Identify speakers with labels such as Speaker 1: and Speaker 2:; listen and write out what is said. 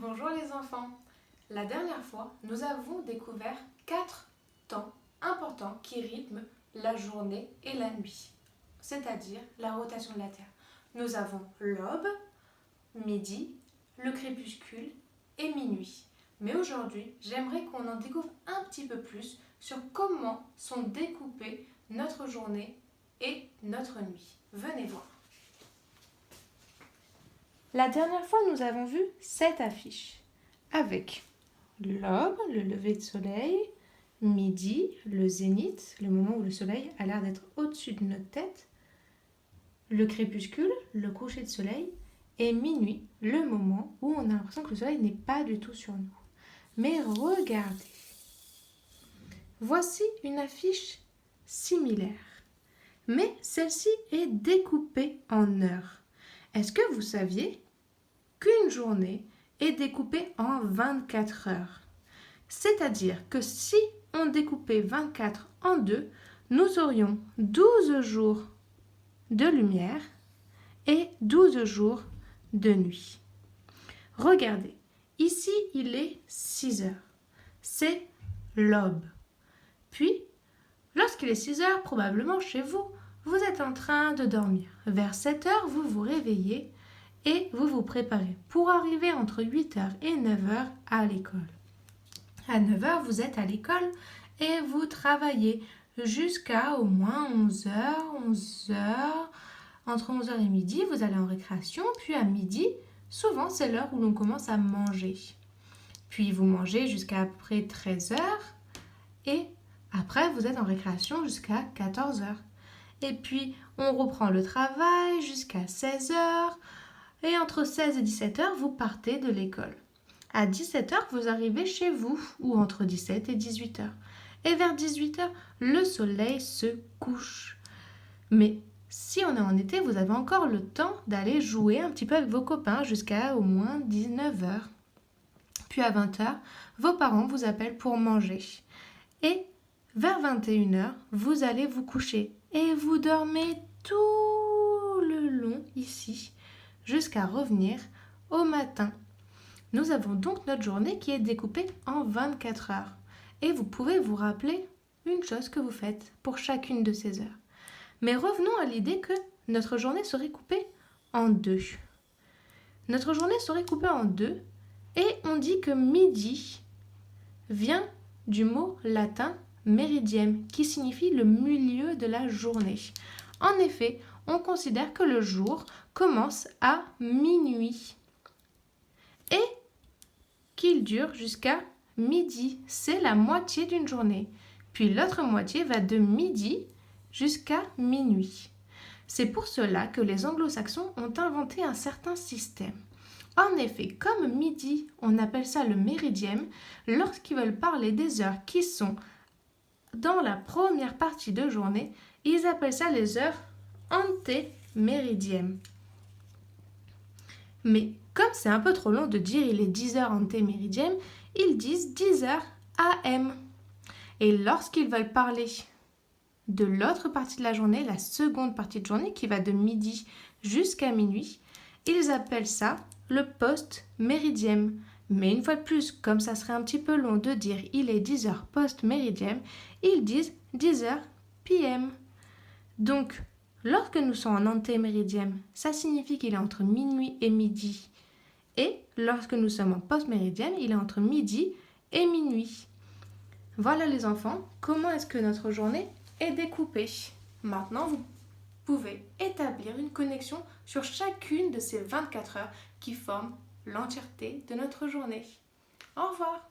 Speaker 1: Bonjour les enfants. La dernière fois, nous avons découvert 4 temps importants qui rythment la journée et la nuit, c'est-à-dire la rotation de la Terre. Nous avons l'aube, midi, le crépuscule et minuit. Mais aujourd'hui, j'aimerais qu'on en découvre un petit peu plus sur comment sont découpées notre journée et notre nuit. Venez voir. La dernière fois, nous avons vu cette affiche avec l'aube, le lever de soleil, midi, le zénith, le moment où le soleil a l'air d'être au-dessus de notre tête, le crépuscule, le coucher de soleil, et minuit, le moment où on a l'impression que le soleil n'est pas du tout sur nous. Mais regardez, voici une affiche similaire, mais celle-ci est découpée en heures. Est-ce que vous saviez qu'une journée est découpée en 24 heures? C'est-à-dire que si on découpait 24 en deux, nous aurions 12 jours de lumière et 12 jours de nuit. Regardez, ici il est 6 heures. C'est l'aube. Puis, lorsqu'il est 6 heures, probablement chez vous, vous êtes en train de dormir. Vers 7 heures, vous vous réveillez et vous vous préparez pour arriver entre 8 heures et 9 heures à l'école. À 9 heures, vous êtes à l'école et vous travaillez jusqu'à au moins 11 heures. Entre 11 heures et midi, vous allez en récréation. Puis à midi, souvent c'est l'heure où l'on commence à manger. Puis vous mangez jusqu'à peu près 13 heures. Et après, vous êtes en récréation jusqu'à 14 heures. Et puis, on reprend le travail jusqu'à 16 heures. Et entre 16 et 17 heures, vous partez de l'école. À 17 heures, vous arrivez chez vous, ou entre 17 et 18 heures. Et vers 18 heures, le soleil se couche. Mais si on est en été, vous avez encore le temps d'aller jouer un petit peu avec vos copains jusqu'à au moins 19 heures. Puis à 20 heures, vos parents vous appellent pour manger. Et vers 21 heures, vous allez vous coucher. Et vous dormez tout le long ici, jusqu'à revenir au matin. Nous avons donc notre journée qui est découpée en 24 heures. Et vous pouvez vous rappeler une chose que vous faites pour chacune de ces heures. Mais revenons à l'idée que notre journée serait coupée en deux. Notre journée serait coupée en deux et on dit que midi vient du mot latin meridiem qui signifie le milieu de la journée. En effet, on considère que le jour commence à minuit et qu'il dure jusqu'à midi. C'est la moitié d'une journée. Puis l'autre moitié va de midi jusqu'à minuit. C'est pour cela que les anglo-saxons ont inventé un certain système. En effet, comme midi, on appelle ça le méridiem, lorsqu'ils veulent parler des heures qui sont dans la première partie de journée, ils appellent ça les heures antéméridiem. Mais comme c'est un peu trop long de dire il est 10 heures antéméridiem, ils disent 10 heures AM. Et lorsqu'ils veulent parler de l'autre partie de la journée, la seconde partie de journée qui va de midi jusqu'à minuit, ils appellent ça le post-méridiem. Mais une fois de plus, comme ça serait un petit peu long de dire il est 10 heures post-méridiem, ils disent 10 heures PM. Donc, lorsque nous sommes en antéméridiem, ça signifie qu'il est entre minuit et midi. Et lorsque nous sommes en post-méridiem, il est entre midi et minuit. Voilà les enfants, comment est-ce que notre journée est découpée. Maintenant, vous pouvez établir une connexion sur chacune de ces 24 heures qui forment l'entièreté de notre journée. Au revoir!